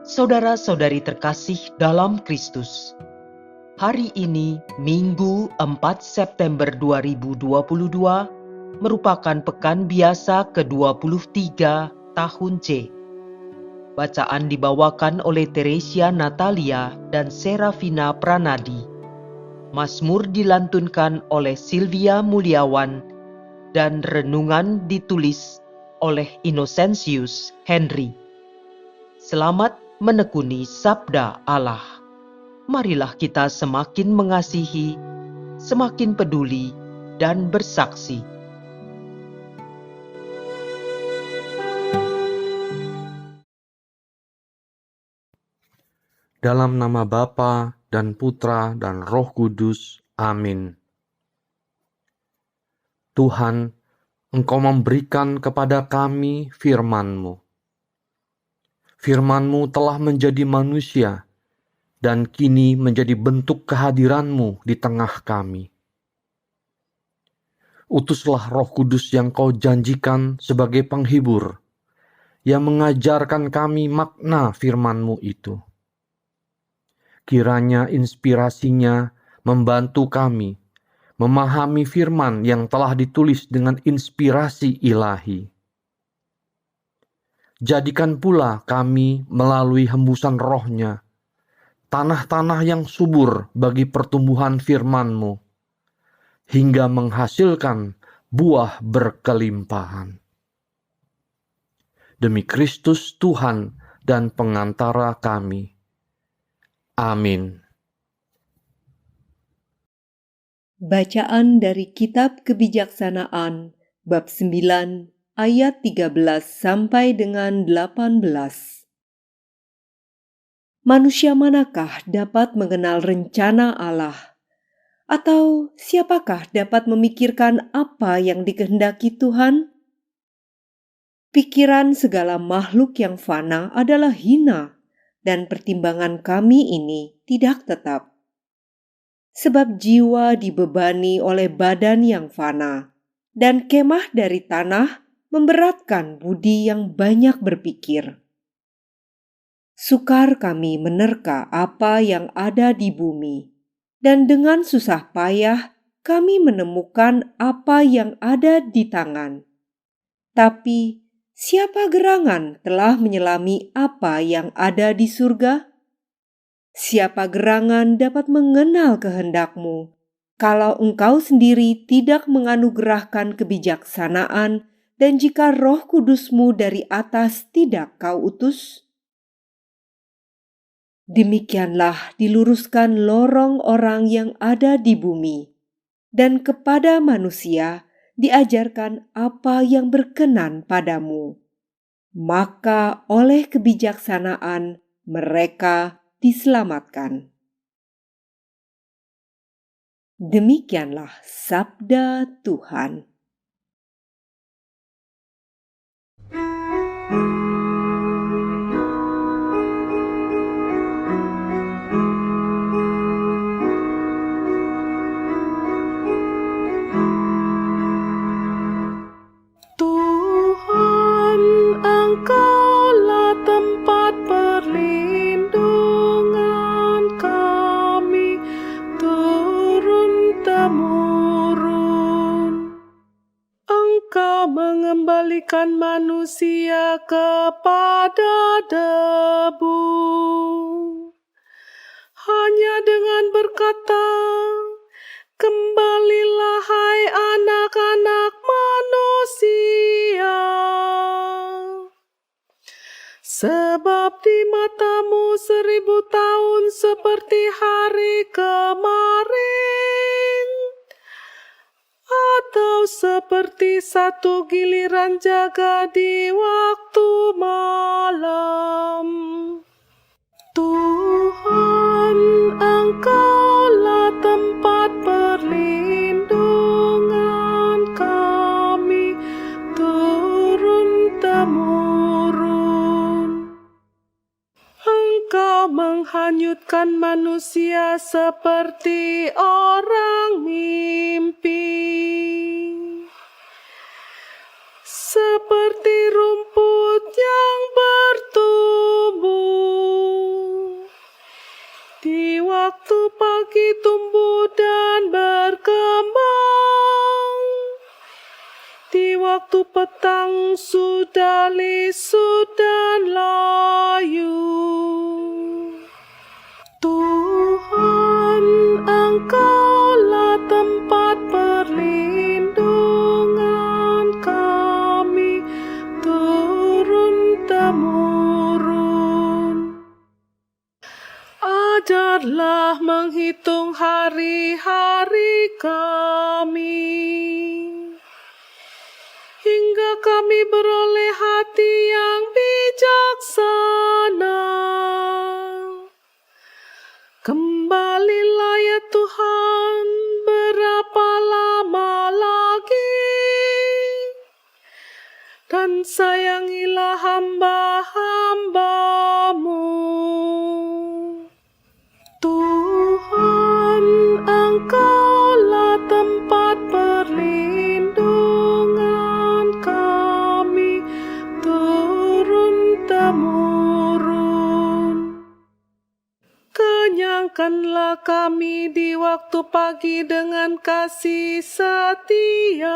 Saudara-saudari terkasih dalam Kristus, hari ini Minggu 4 September 2022 merupakan pekan biasa ke-23 tahun C. Bacaan dibawakan oleh Teresia Natalia dan Serafina Pranadi. Mazmur dilantunkan oleh Silvia Mulyawan dan renungan ditulis oleh Innocentius Henry. Selamat menekuni sabda Allah. Marilah kita semakin mengasihi, semakin peduli, dan bersaksi. Dalam nama Bapa dan Putra dan Roh Kudus. Amin. Tuhan, Engkau memberikan kepada kami firman-Mu. Firman-Mu telah menjadi manusia dan kini menjadi bentuk kehadiran-Mu di tengah kami. Utuslah Roh Kudus yang Kau janjikan sebagai penghibur, yang mengajarkan kami makna firman-Mu itu. Kiranya inspirasinya membantu kami memahami firman yang telah ditulis dengan inspirasi ilahi. Jadikan pula kami melalui hembusan roh-Nya, tanah-tanah yang subur bagi pertumbuhan firman-Mu, hingga menghasilkan buah berkelimpahan. Demi Kristus Tuhan dan pengantara kami. Amin. Bacaan dari Kitab Kebijaksanaan, bab 9, ayat 13 sampai dengan 18. Manusia manakah dapat mengenal rencana Allah? Atau siapakah dapat memikirkan apa yang dikehendaki Tuhan? Pikiran segala makhluk yang fana adalah hina, dan pertimbangan kami ini tidak tetap. Sebab jiwa dibebani oleh badan yang fana, dan kemah dari tanah memberatkan budi yang banyak berpikir. Sukar kami menerka apa yang ada di bumi, dan dengan susah payah kami menemukan apa yang ada di tangan. Tapi siapa gerangan telah menyelami apa yang ada di surga? Siapa gerangan dapat mengenal kehendak-Mu, kalau Engkau sendiri tidak menganugerahkan kebijaksanaan dan jika Roh Kudus-Mu dari atas tidak Kau utus? Demikianlah diluruskan lorong orang yang ada di bumi, dan kepada manusia diajarkan apa yang berkenan padamu. Maka oleh kebijaksanaan mereka diselamatkan. Demikianlah sabda Tuhan. Tuhan, Engkaulah tempat perlindungan kami turun-temurun. Engkau mengembalikan manusia kepada debu. Hanya dengan berkata, "Kembalilah hai anak-anak manusia." Sebab di matamu 1000 tahun seperti hari kemarin, atau seperti satu giliran jaga di waktu malam. Tuhan, Engkaulah tempat perlindungan kami turun-temurun. Engkau menghanyutkan manusia seperti orang mimpi, seperti rumput yang bertumbuh. waktu petang sudah lisu dan layu. Tuhan, Engkaulah tempat perlindungan kami turun-temurun. Ajarlah menghitung hari-hari kami, hingga kami beroleh hati yang bijaksana. Kembalilah ya Tuhan, berapa lama lagi? Dan sayangilah hamba-hamba-Mu. Tuhan, Engkaulah tempat perlindungan kami turun-temurun. Kenyangkanlah kami di waktu pagi dengan kasih setia-Mu,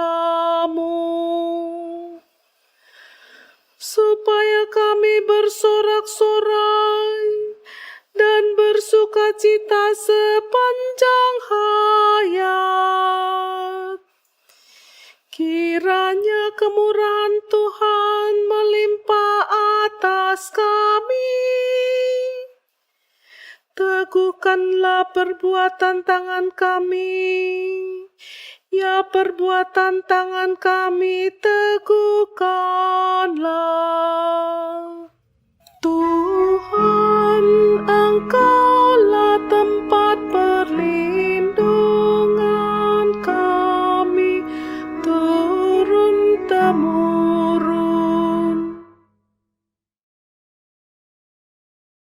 supaya kami bersorak-sorai dan bersukacita sepanjang hayat. Kiranya kemurahan Tuhan melimpah atas kami. Teguhkanlah perbuatan tangan kami, ya perbuatan tangan kami teguhkanlah. Tuhan, Engkaulah tempat perlindungan kami turun-temurun.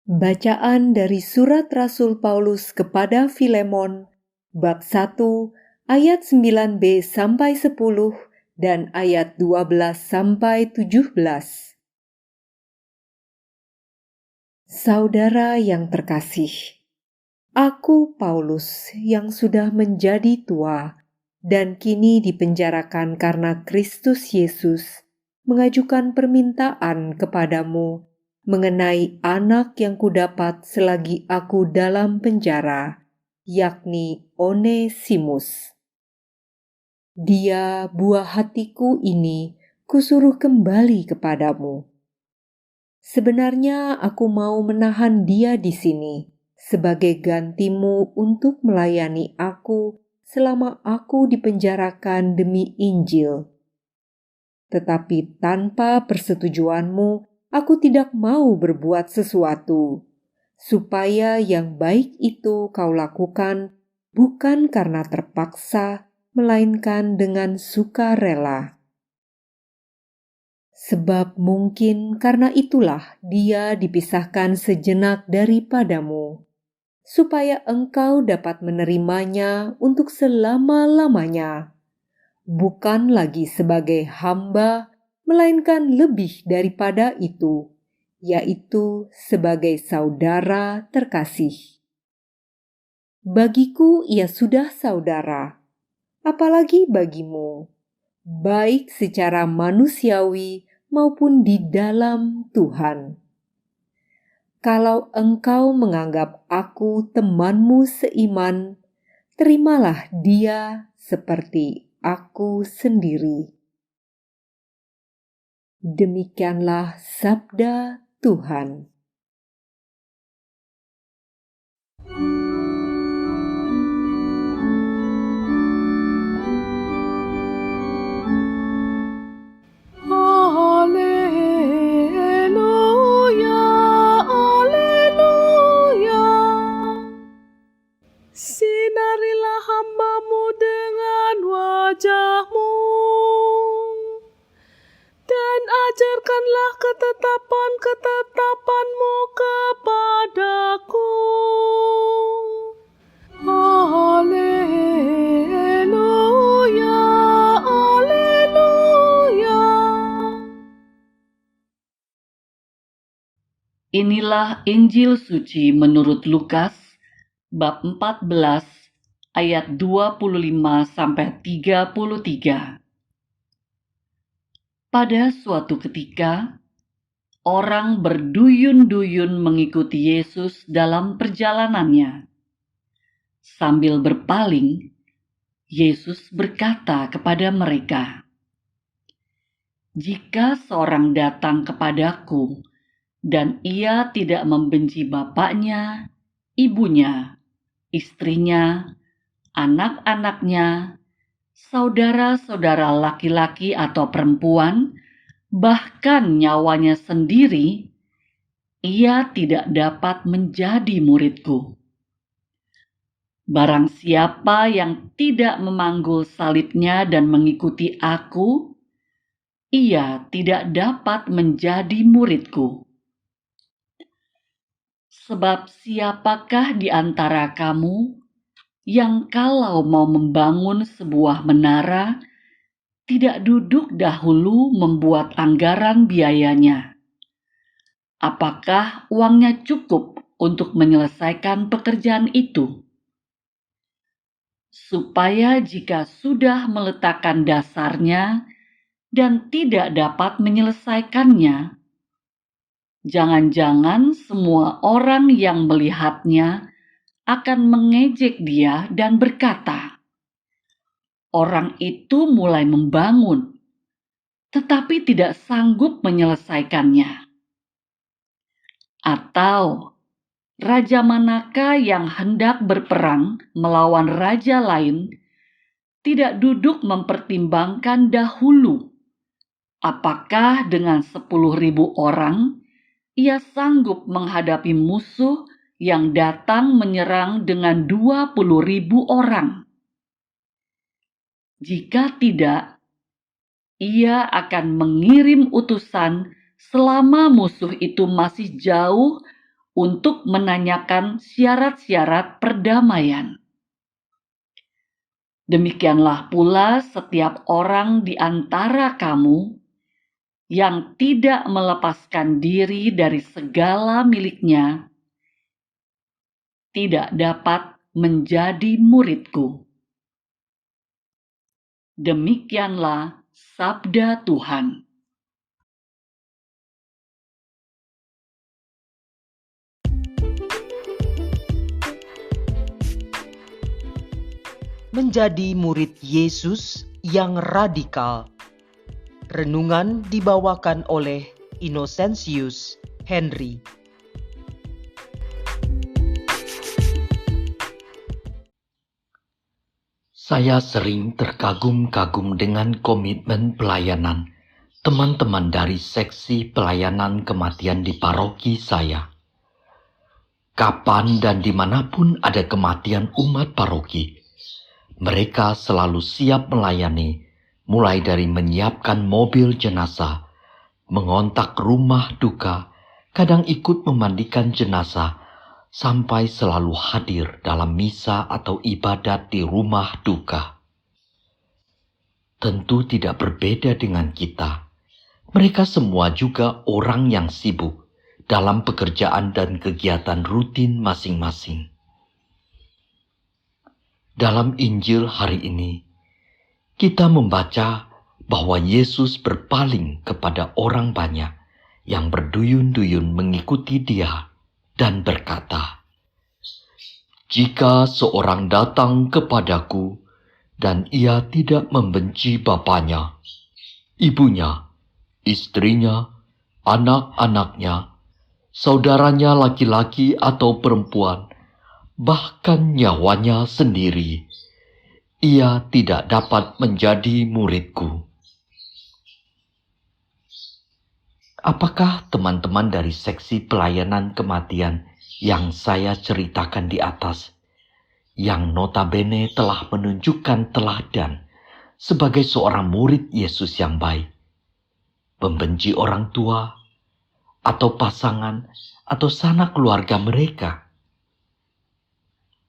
Bacaan dari Surat Rasul Paulus kepada Filemon, bab 1, ayat 9b sampai 10 dan ayat 12 sampai 17. Saudara yang terkasih, aku Paulus yang sudah menjadi tua dan kini dipenjarakan karena Kristus Yesus, mengajukan permintaan kepadamu mengenai anak yang kudapat selagi aku dalam penjara, yakni Onesimus. Dia buah hatiku ini kusuruh kembali kepadamu. Sebenarnya aku mau menahan dia di sini sebagai gantimu untuk melayani aku selama aku dipenjarakan demi Injil. Tetapi tanpa persetujuanmu, aku tidak mau berbuat sesuatu, supaya yang baik itu kau lakukan bukan karena terpaksa, melainkan dengan sukarela. Sebab mungkin karena itulah dia dipisahkan sejenak daripadamu, supaya engkau dapat menerimanya untuk selama-lamanya, bukan lagi sebagai hamba, melainkan lebih daripada itu, yaitu sebagai saudara terkasih. Bagiku ia sudah saudara, apalagi bagimu, baik secara manusiawi maupun di dalam Tuhan. Kalau engkau menganggap aku temanmu seiman, terimalah dia seperti aku sendiri. Demikianlah sabda Tuhan. Haleluya, haleluya. Sinarilah hamba-Mu dengan wajah-Mu, dan ajarkanlah ketetapan-ketetapan-Mu kepadaku. Haleluya, haleluya. Inilah Injil suci menurut Lukas, bab 14, ayat 25-33. Pada suatu ketika, orang berduyun-duyun mengikuti Yesus dalam perjalanannya. Sambil berpaling, Yesus berkata kepada mereka, "Jika seorang datang kepadaku dan ia tidak membenci bapaknya, ibunya, istrinya, anak-anaknya, saudara-saudara laki-laki atau perempuan, bahkan nyawanya sendiri, ia tidak dapat menjadi muridku. Barang siapa yang tidak memanggul salibnya dan mengikuti aku, ia tidak dapat menjadi muridku. Sebab siapakah di antara kamu yang kalau mau membangun sebuah menara, tidak duduk dahulu membuat anggaran biayanya? Apakah uangnya cukup untuk menyelesaikan pekerjaan itu? Supaya jika sudah meletakkan dasarnya dan tidak dapat menyelesaikannya, jangan-jangan semua orang yang melihatnya akan mengejek dia dan berkata, "Orang itu mulai membangun, tetapi tidak sanggup menyelesaikannya." Atau, raja manakah yang hendak berperang melawan raja lain, tidak duduk mempertimbangkan dahulu apakah dengan 10.000 orang ia sanggup menghadapi musuh yang datang menyerang dengan 20.000 orang? Jika tidak, ia akan mengirim utusan selama musuh itu masih jauh untuk menanyakan syarat-syarat perdamaian. Demikianlah pula setiap orang di antara kamu yang tidak melepaskan diri dari segala miliknya tidak dapat menjadi muridku. Demikianlah sabda Tuhan. Menjadi murid Yesus yang radikal. Renungan dibawakan oleh Innocentius Henry. Saya sering terkagum-kagum dengan komitmen pelayanan teman-teman dari seksi pelayanan kematian di paroki saya. Kapan dan dimanapun ada kematian umat paroki, mereka selalu siap melayani, mulai dari menyiapkan mobil jenazah, mengontak rumah duka, kadang ikut memandikan jenazah, sampai selalu hadir dalam misa atau ibadat di rumah duka. Tentu tidak berbeda dengan kita. Mereka semua juga orang yang sibuk dalam pekerjaan dan kegiatan rutin masing-masing. Dalam Injil hari ini, kita membaca bahwa Yesus berpaling kepada orang banyak yang berduyun-duyun mengikuti Dia dan berkata, "Jika seorang datang kepadaku dan ia tidak membenci bapaknya, ibunya, istrinya, anak-anaknya, saudaranya laki-laki atau perempuan, bahkan nyawanya sendiri, ia tidak dapat menjadi muridku." Apakah teman-teman dari seksi pelayanan kematian yang saya ceritakan di atas, yang notabene telah menunjukkan teladan sebagai seorang murid Yesus yang baik, membenci orang tua, atau pasangan, atau sanak keluarga mereka?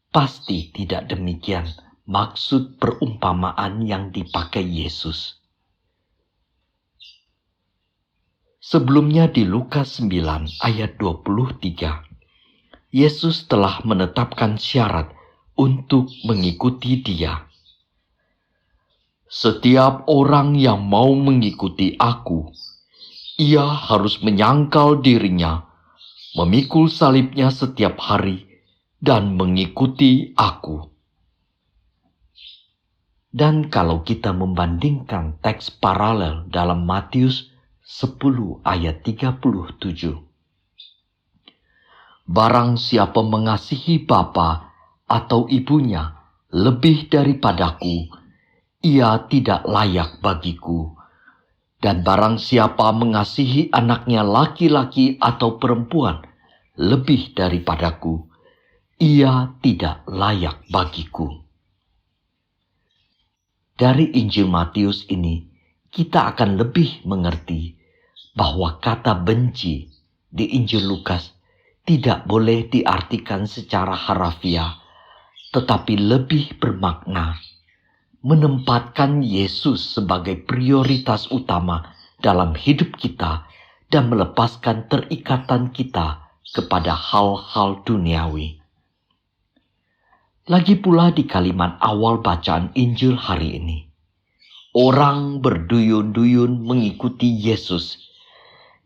Pasti tidak demikian maksud perumpamaan yang dipakai Yesus. Sebelumnya di Lukas 9 ayat 23, Yesus telah menetapkan syarat untuk mengikuti Dia. Setiap orang yang mau mengikuti aku, ia harus menyangkal dirinya, memikul salibnya setiap hari, dan mengikuti aku. Dan kalau kita membandingkan teks paralel dalam Matius 10 ayat 37. Barang siapa mengasihi bapa atau ibunya lebih daripadaku, ia tidak layak bagiku. Dan barang siapa mengasihi anaknya laki-laki atau perempuan lebih daripadaku, ia tidak layak bagiku. Dari Injil Matius ini, kita akan lebih mengerti bahwa kata benci di Injil Lukas tidak boleh diartikan secara harafiah, tetapi lebih bermakna menempatkan Yesus sebagai prioritas utama dalam hidup kita dan melepaskan terikatan kita kepada hal-hal duniawi. Lagi pula di kalimat awal bacaan Injil hari ini, orang berduyun-duyun mengikuti Yesus,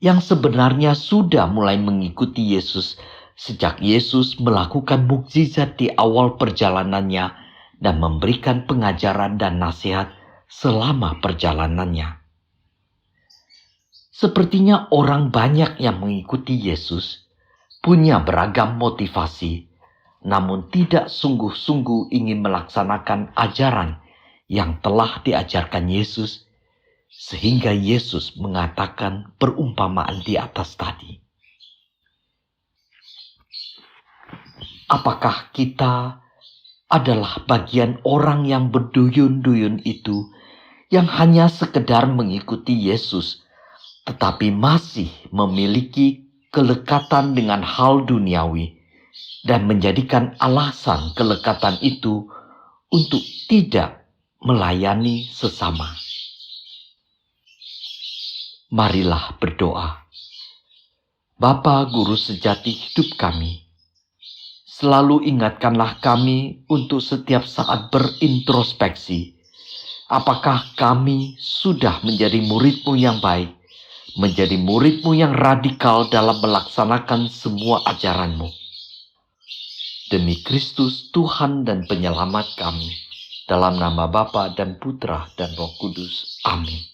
yang sebenarnya sudah mulai mengikuti Yesus sejak Yesus melakukan mukjizat di awal perjalanannya dan memberikan pengajaran dan nasihat selama perjalanannya. Sepertinya orang banyak yang mengikuti Yesus punya beragam motivasi, namun tidak sungguh-sungguh ingin melaksanakan ajaran yang telah diajarkan Yesus, sehingga Yesus mengatakan perumpamaan di atas tadi. Apakah kita adalah bagian orang yang berduyun-duyun itu, yang hanya sekedar mengikuti Yesus, tetapi masih memiliki kelekatan dengan hal duniawi, dan menjadikan alasan kelekatan itu untuk tidak melayani sesama? Marilah berdoa. Bapa Guru sejati hidup kami, selalu ingatkanlah kami untuk setiap saat berintrospeksi. Apakah kami sudah menjadi murid-Mu yang baik, menjadi murid-Mu yang radikal dalam melaksanakan semua ajaran-Mu? Demi Kristus Tuhan dan Penyelamat kami, dalam nama Bapa dan Putra dan Roh Kudus. Amin.